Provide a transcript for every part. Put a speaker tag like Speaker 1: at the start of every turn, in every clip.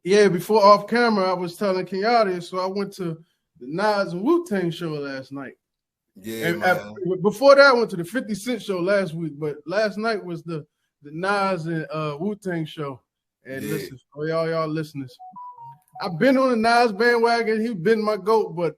Speaker 1: Yeah, before off camera, I was telling Kenyatta, so I went to the Nas and Wu-Tang show last night.
Speaker 2: Yeah,
Speaker 1: And
Speaker 2: man.
Speaker 1: before that, I went to the 50 Cent show last week, but last night was the Nas and Wu-Tang show. And
Speaker 2: Yeah.
Speaker 1: listen, for y'all listeners, I've been on the Nas bandwagon. He's been my GOAT, but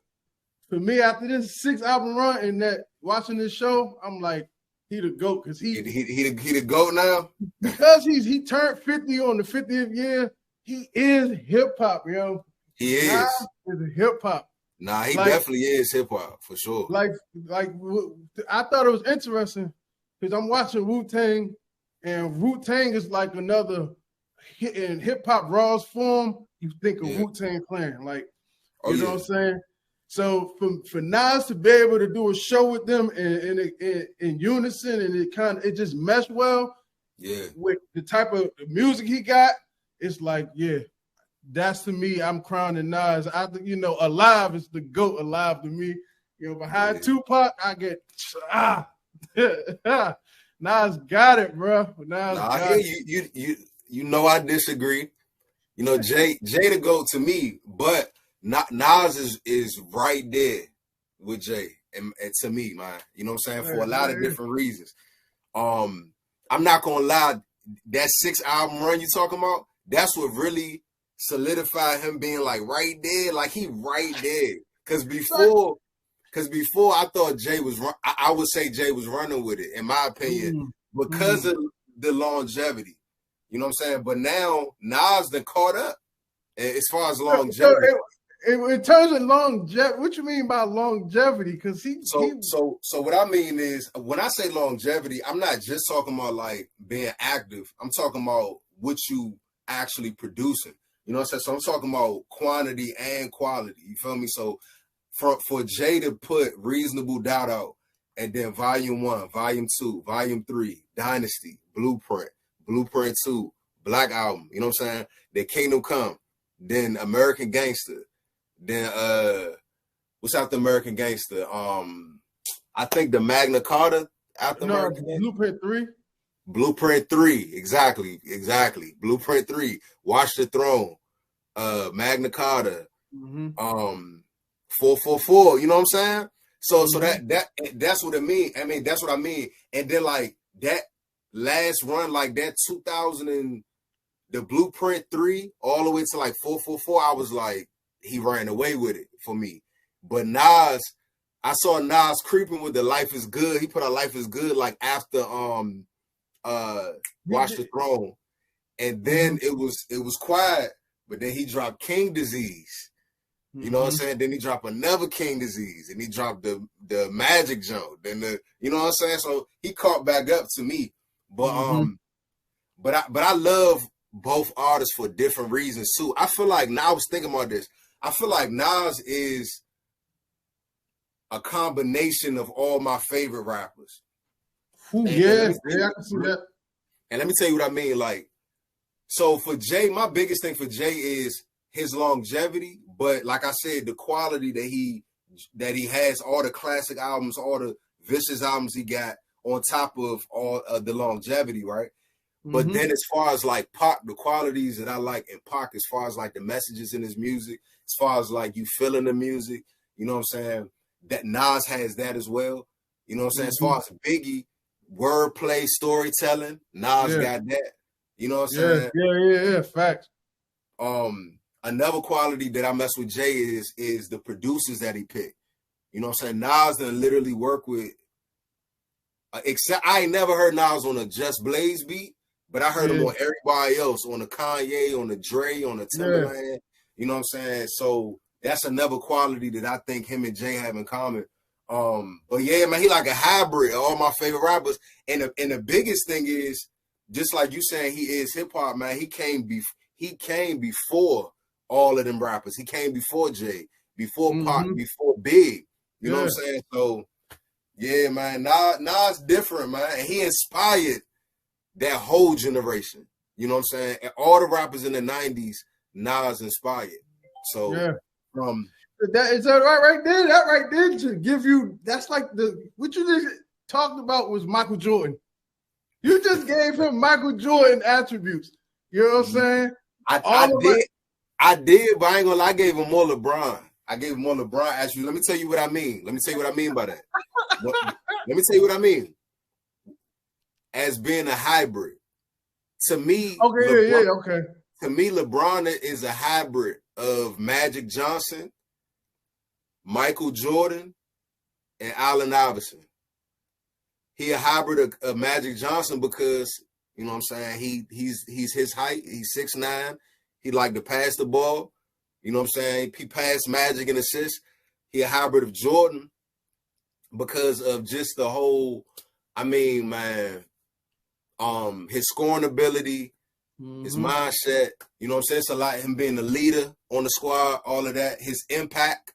Speaker 1: for me, after this 6 album run and that watching this show, I'm like, he the GOAT because
Speaker 2: He the GOAT now?
Speaker 1: because he turned 50 on the 50th year. He is hip hop, yo.
Speaker 2: He is.
Speaker 1: Nas is hip hop.
Speaker 2: Nah, he definitely is hip hop for sure.
Speaker 1: Like I thought it was interesting because I'm watching Wu-Tang, and Wu-Tang is like another in hip hop raw's form. You think of Wu-Tang Clan, like you know what I'm saying. So for Nas to be able to do a show with them in unison, and it just meshed well.
Speaker 2: Yeah,
Speaker 1: with the type of music he got, it's like that's to me. I'm crowning Nas. Alive is the GOAT. Alive to me. Behind Tupac, I get Nas got it, bro.
Speaker 2: I hear you. You know I disagree. Jay the GOAT to me, but Nas is right there with Jay and to me, man. You know what I'm saying? For a lot of different reasons. I'm not gonna lie, that 6 album run you talking about, that's what really solidified him being like right there, like he right there. Cause before I thought Jay was I would say Jay was running with it, in my opinion, because of the longevity. You know what I'm saying? But now Nas done caught up as far as longevity.
Speaker 1: In terms of longevity, what you mean by longevity? Because
Speaker 2: So what I mean is, when I say longevity, I'm not just talking about like being active. I'm talking about what you actually producing. You know what I'm saying? So I'm talking about quantity and quality. You feel me? So for Jay to put Reasonable Doubt out, and then Volume 1, Volume 2, Volume 3, Dynasty, Blueprint 2, Black Album, you know what I'm saying? Then Kingdom Come, then American Gangster. Then what's after American Gangster? I think the Magna Carta after American Gangster.
Speaker 1: Blueprint 3.
Speaker 2: Blueprint 3, exactly. Blueprint 3, Watch the Throne, Magna Carta, 444. You know what I'm saying? So that's what it mean. I mean, that's what I mean. And then like that last run, like that 2000 and the Blueprint 3 all the way to like 444, I was like, he ran away with it for me. But Nas, I saw Nas creeping with the Life is Good. He put a Life is Good like after Watch the Throne. And then it was quiet, but then he dropped King Disease. You know what I'm saying? Then he dropped another King Disease, and he dropped the Magic Joe. Then you know what I'm saying? So he caught back up to me. But but I love both artists for different reasons too. I feel like now I was thinking about this. I feel like Nas is a combination of all my favorite rappers.
Speaker 1: I can see that.
Speaker 2: And let me tell you what I mean. Like, so for Jay, my biggest thing for Jay is his longevity, but like I said, the quality that he has, all the classic albums, all the vicious albums he got on top of all of the longevity, right? But then as far as like Pac, the qualities that I like in Pac, as far as like the messages in his music, as far as like you feeling the music, you know what I'm saying? That Nas has that as well. You know what I'm saying? As far as Biggie, wordplay, storytelling, Nas got that. You know what I'm saying?
Speaker 1: Yeah, facts.
Speaker 2: Another quality that I mess with Jay is the producers that he picked. You know what I'm saying? Nas done literally work with, except I ain't never heard Nas on a Just Blaze beat, but I heard him on everybody else, on the Kanye, on the Dre, on the Timberland. You know what I'm saying? So that's another quality that I think him and Jay have in common. But yeah, man, he like a hybrid of all my favorite rappers. And the biggest thing is, just like you saying, he is hip hop, man. He came before all of them rappers. He came before Jay, before Pac, before Big. You know what I'm saying? So yeah, man, Nas different, man. And he inspired that whole generation. You know what I'm saying? And all the rappers in the 90s, Nas inspired. So
Speaker 1: that is that right there? That right there to give you, that's like what you just talked about was Michael Jordan. You just gave him Michael Jordan attributes. You know what I'm saying?
Speaker 2: I did. I did, but I ain't gonna lie, I gave him more LeBron. Actually, let me tell you what I mean. Let me tell you what I mean by that. Let me tell you what I mean. As being a hybrid. To me,
Speaker 1: okay,
Speaker 2: LeBron,
Speaker 1: okay.
Speaker 2: To me, LeBron is a hybrid of Magic Johnson, Michael Jordan, and Allen Iverson. He a hybrid of Magic Johnson because, you know what I'm saying, he's his height, he's 6'9". He like to pass the ball. You know what I'm saying? He passed Magic and assists. He a hybrid of Jordan because of just the whole, I mean, man, his scoring ability, his mindset, you know what I'm saying? It's a lot, him being the leader on the squad, all of that, his impact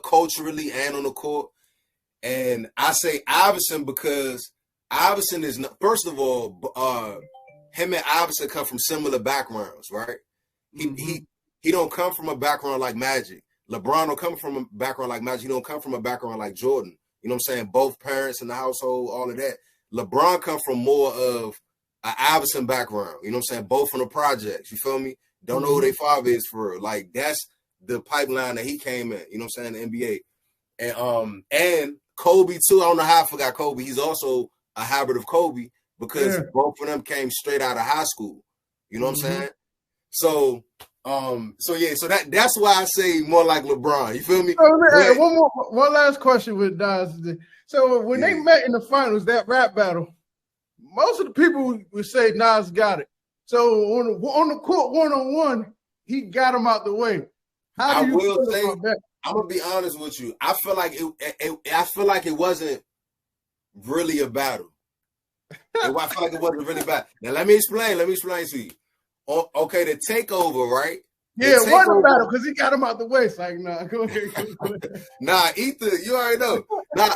Speaker 2: culturally and on the court. And I say Iverson because Iverson is not, first of all, him and Iverson come from similar backgrounds, right? He don't come from a background like Magic. LeBron don't come from a background like Magic. He don't come from a background like Jordan. You know what I'm saying? Both parents in the household, all of that. LeBron come from more of an Iverson background. You know what I'm saying? Both from the projects. You feel me? Don't know who their father is for real. Like, that's the pipeline that he came in. You know what I'm saying? The NBA. And Kobe too. I don't know how I forgot Kobe. He's also a hybrid of Kobe because both of them came straight out of high school. You know what I'm saying? So that's why I say more like LeBron. You feel me?
Speaker 1: One last question with Nas. So when they met in the finals, that rap battle, most of the people would say Nas got it. So on the court 1-on-1, he got him out the way. How do you feel about that?
Speaker 2: I'm gonna be honest with you. I feel like it wasn't really a battle. I feel like it wasn't really bad. Now let me explain to you. Okay, the takeover, right?
Speaker 1: Yeah, it wasn't a battle because he got him out the way. It's like, nah, go ahead.
Speaker 2: Nah, Ether, you already know.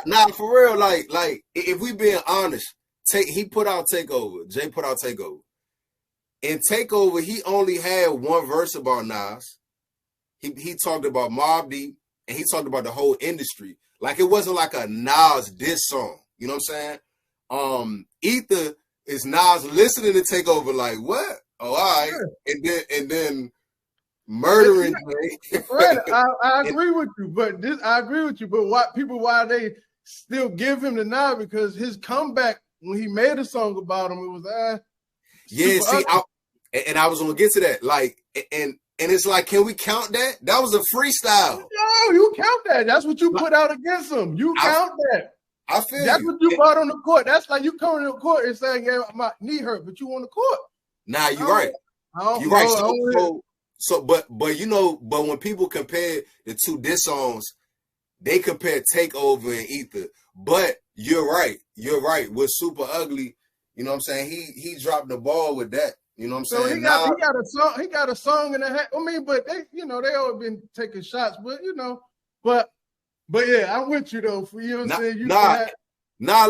Speaker 2: Nah, for real, like if we being honest, he put out Takeover. Jay put out Takeover. In Takeover, he only had one verse about Nas. He talked about Mobb Deep, and he talked about the whole industry. Like, it wasn't like a Nas diss song. You know what I'm saying? Ether is Nas listening to Takeover like, what? Oh, all right. Yeah. And then murdering.
Speaker 1: Right. I agree with you, but why they still give him the nod? Because his comeback when he made a song about him, it was
Speaker 2: I was gonna get to that. Like, and it's like, can we count that? That was a freestyle.
Speaker 1: No, you count that. That's what you put out against him. You count that.
Speaker 2: I feel
Speaker 1: that's what you brought on the court. That's like you coming to the court and saying, "Yeah, my knee hurt," but you on the court.
Speaker 2: Nah, you're right. You're right. But when people compare the two diss songs, they compare Takeover and Ether. But you're right. With Super Ugly, you know what I'm saying? He dropped the ball with that. You know what I'm saying?
Speaker 1: So he got a song in the hat. I mean, but they always been taking shots, but yeah, I'm with you though. For you know what I'm saying?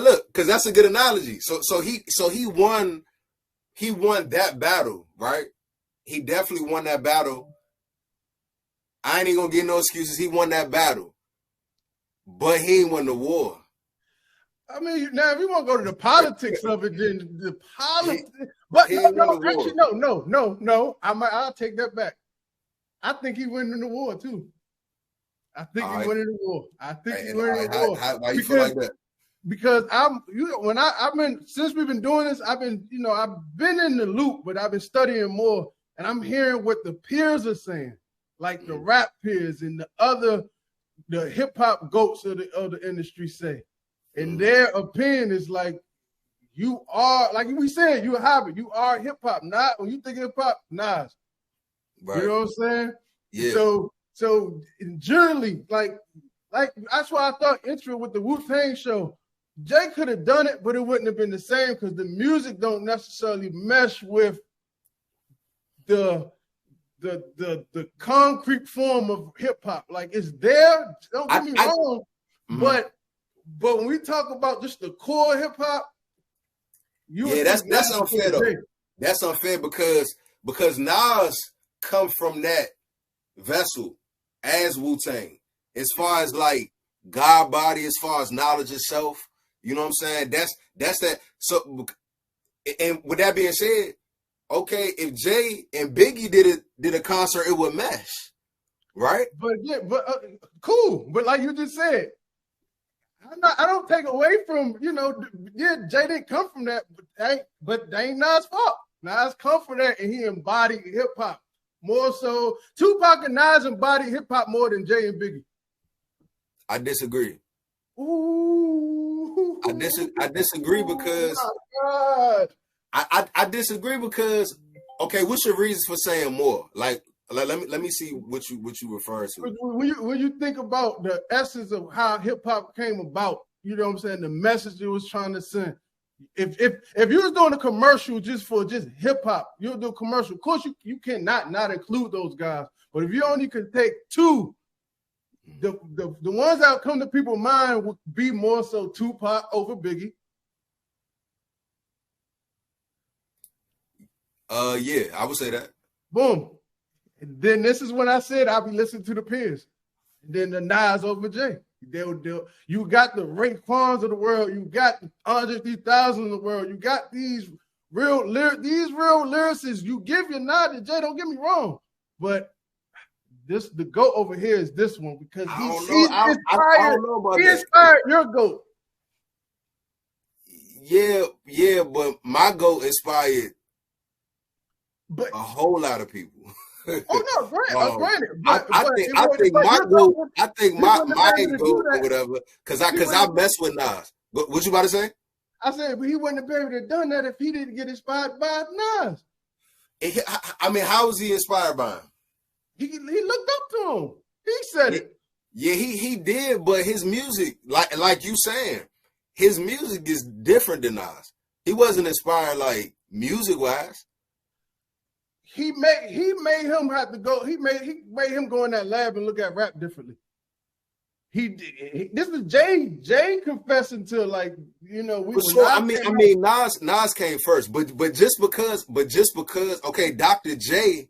Speaker 2: Look, because that's a good analogy. So he won that battle, right? He definitely won that battle. I ain't even gonna get no excuses. He won that battle, but he ain't won the war.
Speaker 1: I mean, now if we want to go to the politics of it, then the politics. But no. I'll take that back. I think he went in the war too. I think he went in the war.
Speaker 2: Why you feel like that?
Speaker 1: Because since we've been doing this, I've been in the loop, but I've been studying more, and I'm hearing what the peers are saying, like the rap peers and the hip hop goats of the industry say. And their opinion is like, you are, like we said, you're a hybrid. You are hip hop. Not when you think hip hop, Nas. Right. You know what I'm saying? Yeah. So generally, like that's why I thought intro with the Wu-Tang show, Jay could have done it, but it wouldn't have been the same because the music don't necessarily mesh with the concrete form of hip hop. Like, it's there. Don't get me wrong, but when we talk about just the core hip hop,
Speaker 2: that's unfair though. That's unfair because Nas come from that vessel as Wu-Tang. As far as like God body, as far as knowledge itself, you know what I'm saying? That's that. So, and with that being said, okay, if Jay and Biggie did a concert, it would mesh, right?
Speaker 1: But yeah, but cool. But like you just said, I don't take away from, yeah, Jay didn't come from that, but that ain't Nas' fault. Nas come from that, and he embodied hip hop more so. Tupac and Nas embodied hip hop more than Jay and Biggie.
Speaker 2: I disagree.
Speaker 1: Ooh.
Speaker 2: I disagree because I disagree because, okay, what's your reasons for saying more? Like let me see what you refer to.
Speaker 1: When you think about the essence of how hip hop came about, you know what I'm saying, the message it was trying to send. If you was doing a commercial just hip hop, you'll do a commercial. Of course, you cannot not include those guys. But if you only could take two, the ones that come to people's mind would be more so Tupac over Biggie.
Speaker 2: Yeah, I would say that.
Speaker 1: Boom. And then this is when I said I'll be listening to the peers. And then the Nas over Jay. You got the Raekwons of the world. You got the Andre 3000 of the world. You got these real lyricists. You give your nod to Jay. Don't get me wrong, but the GOAT over here is this one because he inspired your GOAT.
Speaker 2: Yeah, but my GOAT inspired a whole lot of people.
Speaker 1: Oh no, granted.
Speaker 2: I think my GOAT or whatever, because I mess with Nas. What you about to say?
Speaker 1: I said, but he wouldn't have been able to have done that if he didn't get inspired by Nas.
Speaker 2: I mean, how was he inspired by him?
Speaker 1: He looked up to him. He said it.
Speaker 2: Yeah, he did, but his music, like you saying, his music is different than Nas. He wasn't inspired like music wise.
Speaker 1: He made him have to go. He made him go in that lab and look at rap differently. This is Jay confessing to, like,
Speaker 2: Nas came first, but just because okay, Dr. J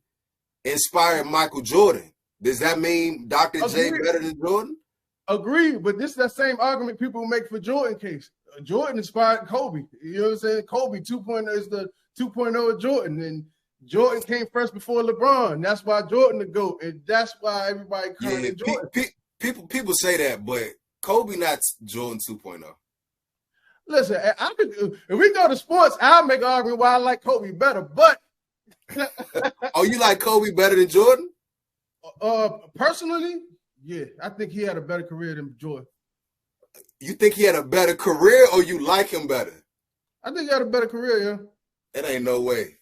Speaker 2: inspired Michael Jordan. Does that mean Dr. J better than Jordan?
Speaker 1: Agreed, but this is that same argument people make for Jordan case. Jordan inspired Kobe. You know what I'm saying? Kobe 2.0 is the 2.0 of Jordan, and Jordan came first before LeBron. That's why Jordan the GOAT, and that's why everybody calling it Jordan.
Speaker 2: People say that, but Kobe not Jordan 2.0.
Speaker 1: Listen, if we go to sports, I'll make an argument why I like Kobe better, but
Speaker 2: oh, you like Kobe better than Jordan?
Speaker 1: Personally, yeah, I think he had a better career than Jordan.
Speaker 2: You think he had a better career, or you like him better?
Speaker 1: I think he had a better career, yeah.
Speaker 2: It ain't no way.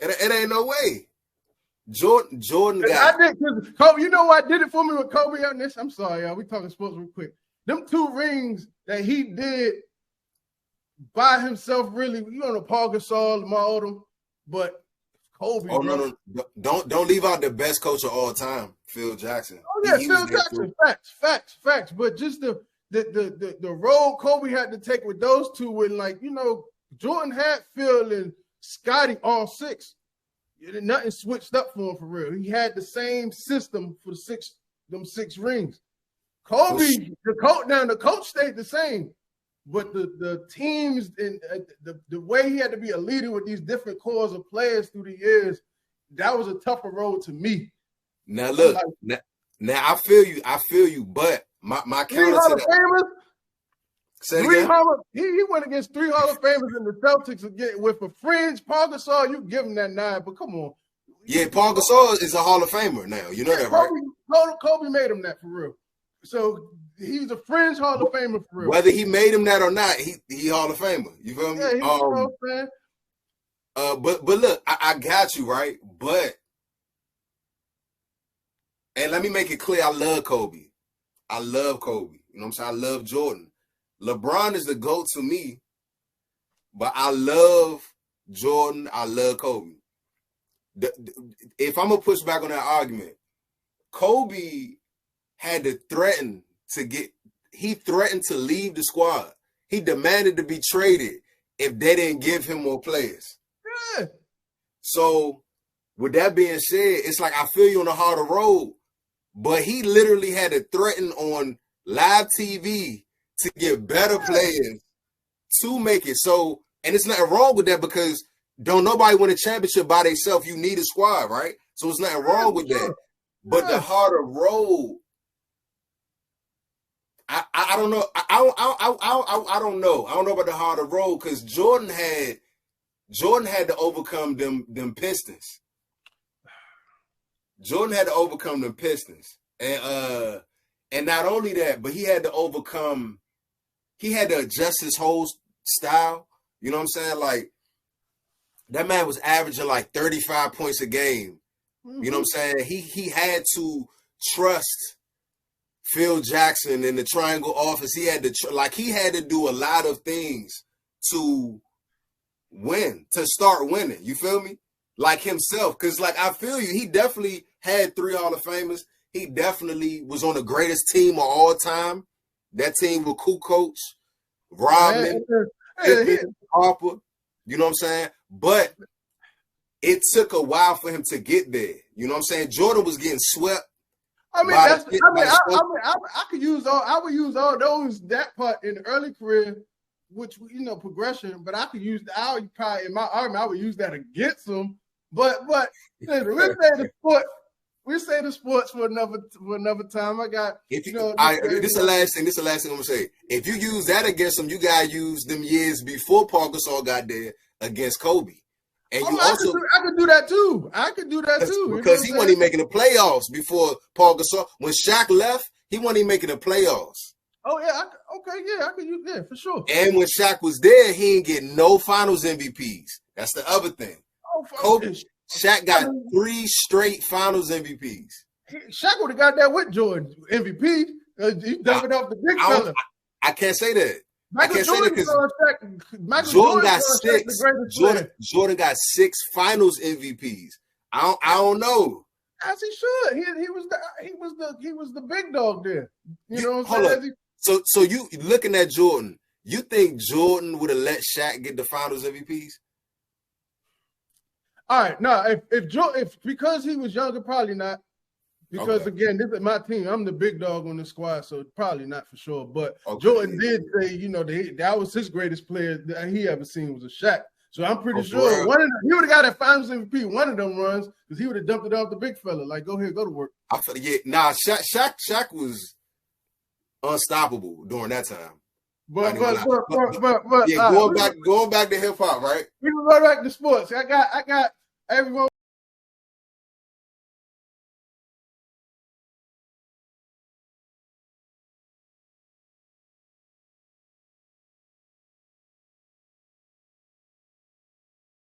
Speaker 2: It ain't no way. Jordan
Speaker 1: got. I did, because Kobe. You know what did it for me with Kobe on this? I'm sorry, y'all. We talking sports real quick. Them 2 rings that he did by himself, really. You know, Paul Gasol, Lamar Odom, but Kobe.
Speaker 2: Oh no! Don't leave out the best coach of all time, Phil Jackson.
Speaker 1: Oh yeah, Phil Jackson. Facts. But just the role Kobe had to take with those 2, when, like, Jordan had Phil and Scotty all 6. Nothing switched up for him for real. He had the same system for them 6 rings. Kobe, the coach stayed the same, but the teams and the way he had to be a leader with these different cores of players through the years, that was a tougher road to me.
Speaker 2: Now look, now I feel you, but my counter to that. Say it again.
Speaker 1: He went against 3 Hall of Famers in the Celtics again with a fringe. Paul Gasol, you give him that 9, but come on.
Speaker 2: Yeah, Paul Gasol is a Hall of Famer now. You know that, right?
Speaker 1: Kobe made him that for real. So he's a fringe Hall of Famer for real.
Speaker 2: Whether he made him that or not, he Hall of Famer. You feel me?
Speaker 1: Yeah, he's Hall of Fame.
Speaker 2: But look, I got you, right? But, and let me make it clear, I love Kobe. I love Kobe. You know what I'm saying? I love Jordan. LeBron is the GOAT to me, but I love Jordan. I love Kobe. If I'm going to push back on that argument, Kobe had to threaten he threatened to leave the squad. He demanded to be traded if they didn't give him more players.
Speaker 1: Yeah.
Speaker 2: So with that being said, it's like I feel you on the harder road, but he literally had to threaten on live TV to get better players to make it. So, and it's nothing wrong with that because don't nobody win a championship by themselves. You need a squad, right? So there's nothing wrong with that. But the harder road, I don't know. I don't know. I don't know about the harder road because Jordan had to overcome them Pistons. Jordan had to overcome them Pistons, and not only that, but he had to adjust his whole style. You know what I'm saying? Like that man was averaging like 35 points a game. Mm-hmm. You know what I'm saying? He had to trust Phil Jackson in the triangle offense. He had to do a lot of things to win, to start winning. You feel me? Like himself. Because, like, I feel you. He definitely had 3 Hall of Famers. He definitely was on the greatest team of all time. That team with Kukoc, Rodman, Harper. You know what I'm saying? But it took a while for him to get there. You know what I'm saying? Jordan was getting swept.
Speaker 1: I could use I would use all that part in the early career, which progression. But I could use probably in my argument I would use that against him. But we say the sports for another time. I got this is the last thing. This is the last thing I'm gonna say. If you use that against him, you gotta use them years before Paul Gasol got there against Kobe. And I could do that too. Because he wasn't even making the playoffs before Paul Gasol. When Shaq left, he wasn't even making the playoffs. Oh yeah, I could use that for sure.
Speaker 2: And when Shaq was there, he didn't get no Finals MVPs. That's the other thing. Shaq got 3 straight Finals MVPs.
Speaker 1: Shaq would have got that with Jordan MVP. He dumped it off the big fella.
Speaker 2: I can't say that.
Speaker 1: Michael Jordan
Speaker 2: got 6. Jordan got 6 Finals MVPs. I don't know.
Speaker 1: As he should. He was the big dog there. You know what I'm saying?
Speaker 2: So you looking at Jordan, you think Jordan would have let Shaq get the Finals MVPs?
Speaker 1: All right, no. If because he was younger, probably not. Because again, this is my team. I'm the big dog on the squad, so probably not for sure. But Jordan did say, that was his greatest player that he ever seen was a Shaq. So I'm pretty sure one of them, he would have got that Finals MVP one of them runs because he would have dumped it off the big fella. Like, go ahead, go to work.
Speaker 2: Shaq was unstoppable during that time.
Speaker 1: But
Speaker 2: going back to hip hop, right?
Speaker 1: We can go back to sports. I got everyone